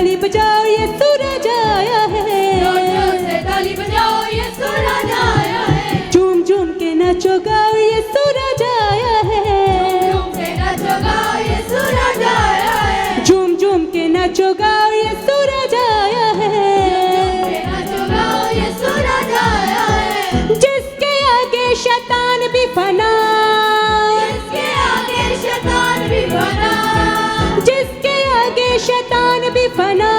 ताली बजाओ ये सूरज आया है, जोर जोर से ताली बजाओ ये सूरज आया है, झूम झूम के नाचो गाओ ये सूरज आया है, झूम के नाचो गाओ ये सूरज आया है, झूम झूम के नाचो गाओ ये सूरज आया है, झूम के नाचो गाओ ये सूरज आया है, जिसके आगे शैतान भी फना, जिसके आगे शैतान भी फना, जिसके आगे शैतान भी फना,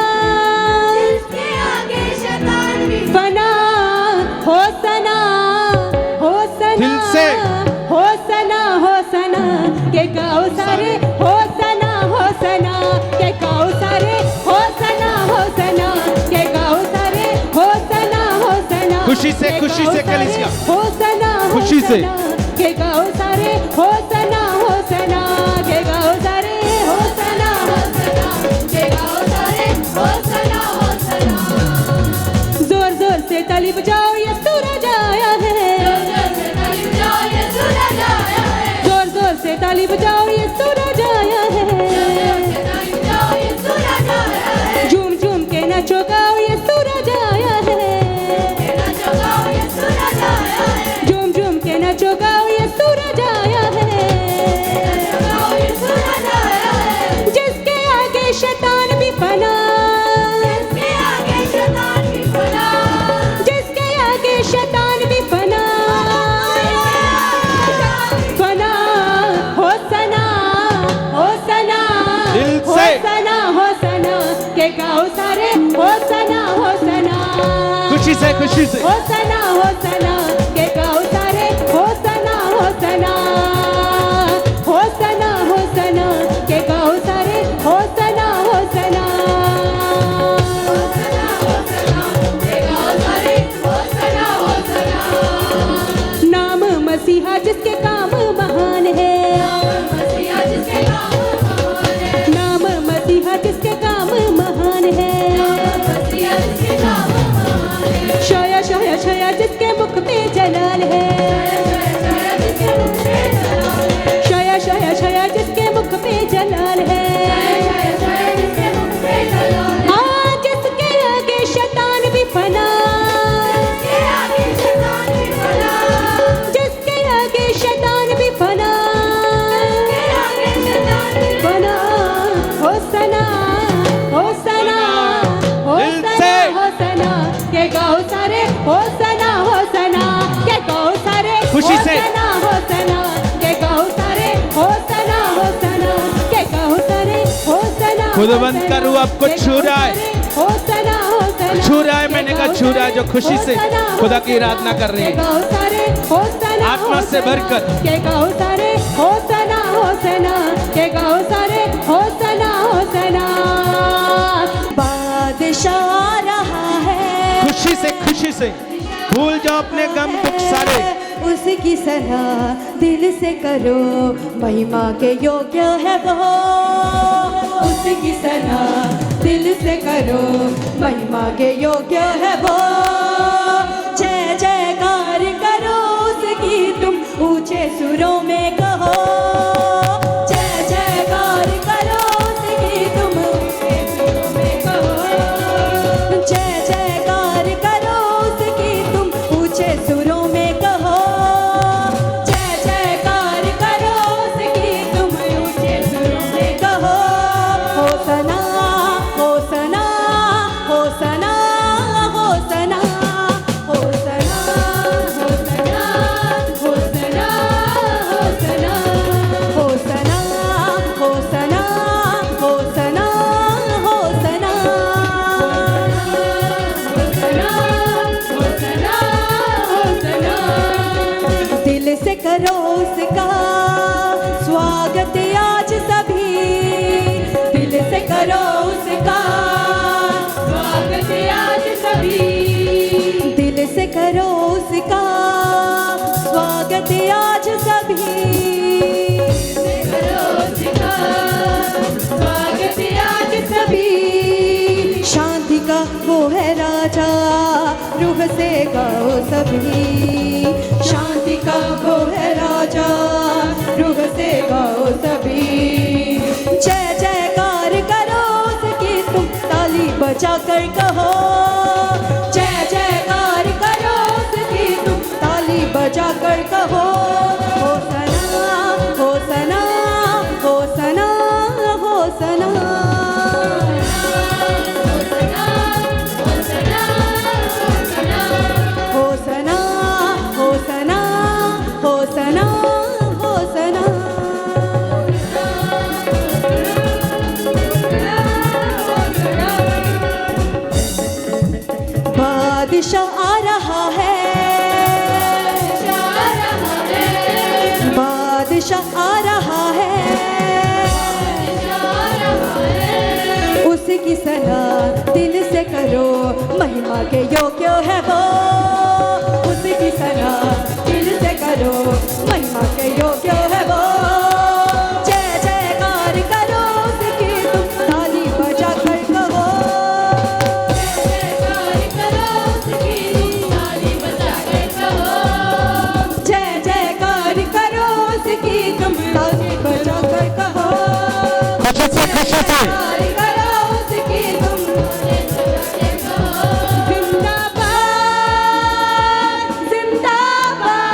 जिसके आगे शैतान भी फना हो सना, हो सना, दिल से। हो सना, हो सना के गाओ सारे, हो सना, हो सना के गाओ सारे, हो सना, हो सना के गाओ सारे, हो सना, हो सना खुशी से, के खुशी गाओ से सारे, कलीसिया। हो सना, हो खुशी से। सना के गाओ सारे, हो सना, हो सना के गाओ सारे, हो सना, हो सना के गाओ सारे, हो सना, हो सना। जोर जोर से ताली बजाओ ये सूरज आया है, जोर जोर से ताली बजाओ ये सूरज आया है, जोर जोर से ताली बजाओ ये सूरज आया है, जोर जोर से ताली बजाओ ये सूरज आया है, झूम झूम के नाचो गाओ ये सूरज आया है, के नाचो गाओ ये सूरज आया है, झूम झूम के नाचो गाओ ये सूरज आया है, नाचो गाओ ये सूरज आया है, जिसके आगे शैतान भी फना, जिसके आगे शैतान भी फना, जिसके आगे शैतान भी फना, फना हो सना, हो सना, दिल हो से। सना, हो सना के गाओ सारे, हो सना, हो सना, खुशी से, खुशी से। हो सना, हो सना के गाओ सारे, हो सना, हो सना, हो सना, हो सना के गाओ सारे, हो सना, हो सना, के गाओ सारे, हो सना, हो सना। नाम मसीहा जिसके काम महान है, मसीहा जिसके काम महान है, नाम मसीहा जिसके काम महान है, मसीहा जिसके काम महान है, शया शया शया जिसके मुख पे जलाल है, जय जिसके मुख पे जलाल है, शया शया शया जिसके मुख पे जलाल है, जय जिसके मुख पे जलाल है, हाँ जिसके आगे शैतान भी फना, जिसके आगे शैतान भी फना, जिसके आगे शैतान भी फना, जिसके आगे शैतान भी फना हो सना, हो सना, हो दिल सना, से। हो सना के गाओ सारे, हो सना, हो सना के गाओ सारे, खुशी हो से। सना, हो सना के गाओ सारे, हो सना, हो सना के गाओ सारे, हो सना, खुदावंद हो का सना रूह आपको के छू गाओ रहा है। सारे, हो सना, हो सना छू रहा है, के मैंने कहा गाओ छू रहा है, जो सारे, खुशी हो से सना, हो खुदा की सना आराधना कर रहे के हैं। गाओ सारे, हो सना, आत्मा हो से सना भरकर। के गाओ सारे, हो सना, हो सना के गाओ सारे, हो सना, हो सना बादशाह आ रहा है, खुशी से, खुशी से भूल जाओ अपने गम दुख सारे। उसकी सराह दिल से करो, महिमा के योग्य है वो, उसकी सराह दिल से करो, महिमा के योग्य है वो, जय जयकार करो उसकी तुम ऊंचे सुरों में कहो, जय जयकार करो उसकी तुम ऊंचे सुरों में कहो, जय जयकार करो उसकी तुम ऊंचे सुरों में कहो, जय जयकार करो उसकी तुम ऊंचे सुरों में कहो, हो सना, हो सना, हो सना, हो सना, हो सना, हो सना, हो सना, हो सना, हो सना, हो सना, हो सना, हो सना, हो सना, दिल से करो उसका स्वागत आज सभी, दिल से करो उसका स्वागत आज सभी, दिल से करो उसका स्वागत आज सभी, करो उसका स्वागत आज सभी, शांति का वो है राजा, रूह से गाओ सभी, शांति का वो है राजा, रूह से गाओ सभी, जय जयकार करो उसकी तुम, ताली बजा कर कहो जय जयकार करो उसकी तुम ताली बजा कर कहो हो सना हो सना हो सना हो सना हो सना हो सना हो सना हो सना बादशाह आ रहा है बादशाह आ रहा है उसकी सना दिल से करो महिमा के योग्य है वो उसकी सना दिल से करो महिमा के योग्य है वो जय जयकार करो उसकी तुम ताली बजा कर कहो जय जयकार करो उसकी तुम ताली बजा कर कहो जयकार करो उसकी तुम जिंदाबाद जिंदाबाद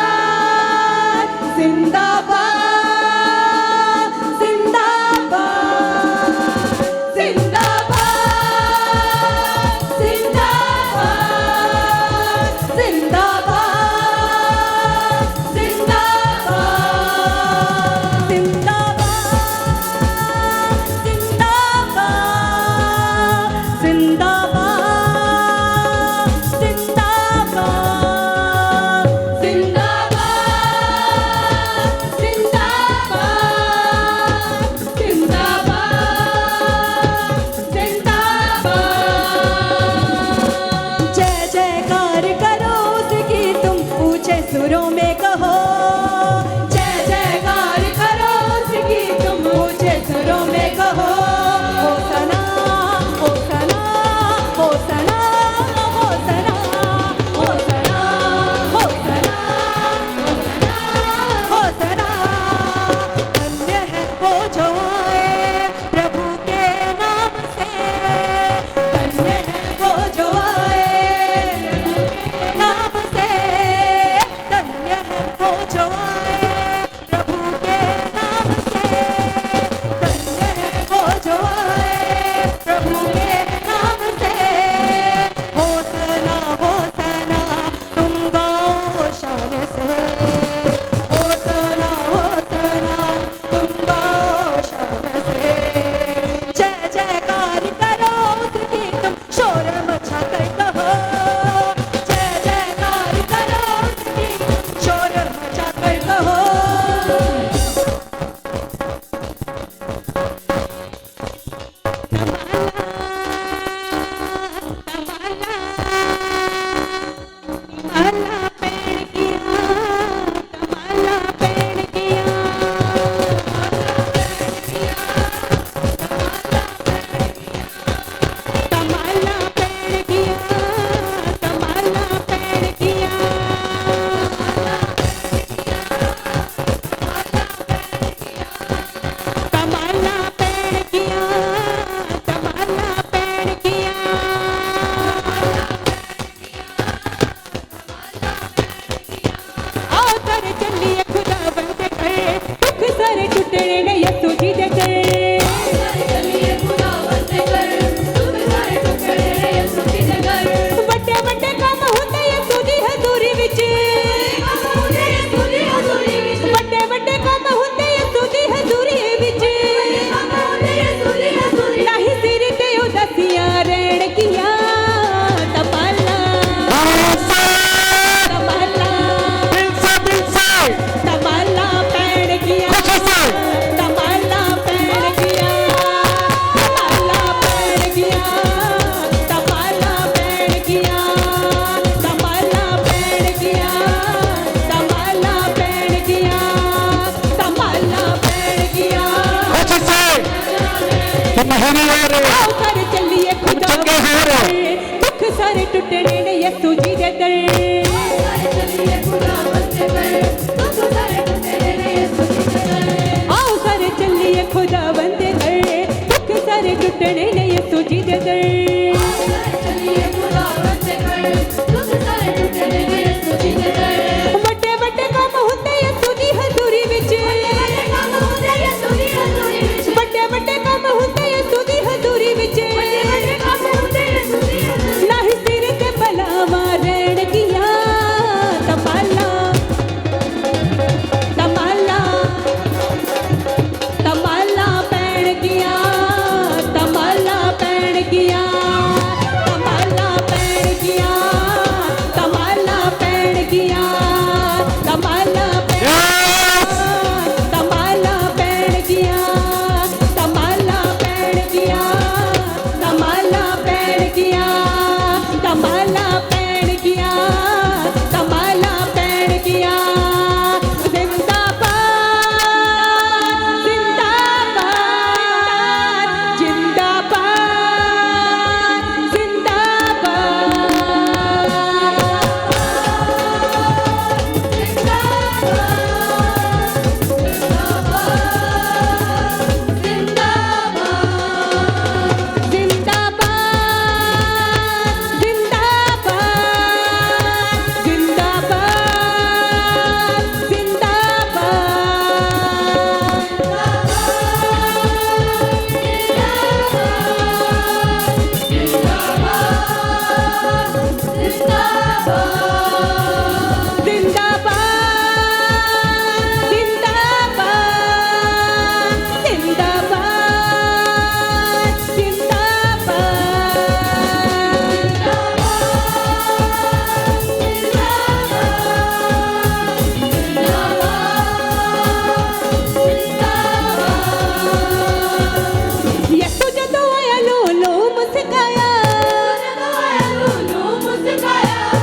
जिंदाबाद जिंदाबाद जिंदाबाद जिंदाबाद जिंदाबाद जिंदाबाद जिंदाबाद जिंदाबाद जिंदाबाद जय जयकार करो उसकी तुम ऊंचे सुरों में कहो जय जयकार करो उसकी तुम ऊंचे सुरों में कहो हो सना हो सना हो सना हो सना हो सना हो सना हो सना धन्य है वो जो आए प्रभु के नाम से धन्य है वो जो आए नाम से धन्य है वो जो आए प्रभु के नाम से धन्य है वो जो आए प्रभु के नाम से हो सना तुम गाओ शान से हो सना तुम गाओ शान से जय जयकार करो उसकी तुम शोर मचा कर कहो जय जयकार करो उसकी शोर मचा कर कहो तमाला पेड़ किया तमाला पेड़ किया तमाला पेड़ किया तमाला पेड़ किया तमाला पेड़ किया तमाला पेड़ किया आओ सारे चलिए खुदा बनते कर दुख सारे टूटने न यसु जी दे कर बड़े बड़े काम होते यसु जी हजूरी विच बड़े बड़े काम होते यसु जी हजूरी विच नाही सिर ते उदासियां रहण किया तमाला तमाला तमाला पेड़ किया तमाला पेड़ किया तमाला पेड़ किया तमाला पेड़ किया तमाला पेड़ किया तमाला पेड़ किया तमाला पेड़ किया आओ सारे चलिए खुदा दुख सारे टूटने ने यसु जी दे दर आओ सारे चलिए खुदा बंदे कर दुख सारे टूटने ने यसु जी दे दर गया कमाला पैण गया कमाला पैण गया कमाला कमाला पैण गया कमाला पैण गया कमाला पैण गया कमाला पैण गया कमाला पैण गया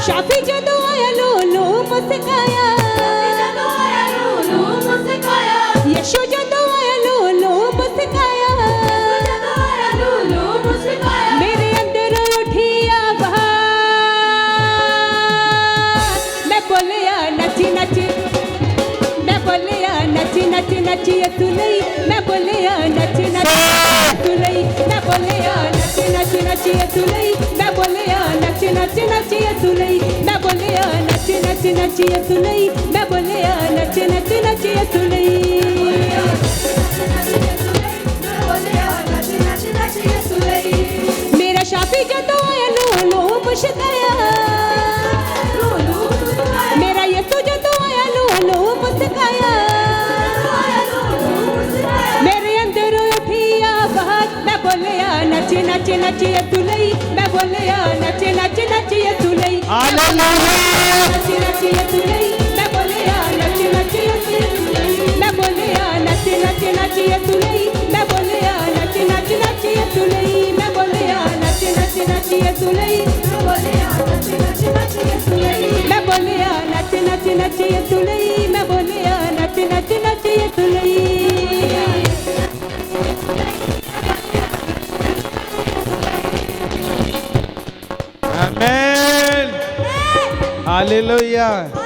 शाफी जदों आया लूलू मुस्काया यशो जदों आया लूलू मुस्काया मेरे अंदर उठी आवाज़ मैं बोलिया नची नची मैं बोलिया नची नची नची तुलई मैं बोलिया नची नची तुलई मैं बोलिया नची नची नची तुलई मैं बोलिया नची नची नची तुलई मैं बोलिया नची नची नची तुलई मैं बोलिया नची नची नची तुलई मेरा शाफी जदों आया लूलू मुस्काया मेरा यसु जदों आया लूलू मुस्काया मेरे अंदर उठी आवाज़ मैं बोलिया नची नची नची तुलई मैं बोलिया नची नची नची तुलई नची नची तुलई मैं बोलिया नची नची मैं बोलिया नची नची नची तुलई मैं बोलिया नची नची नची तुलई मैं बोलिया नची नची नची तुलई मैं बोलिया नची नची नची तुलई मैं बोलिया नची नची नची तुलई Amen. Hallelujah.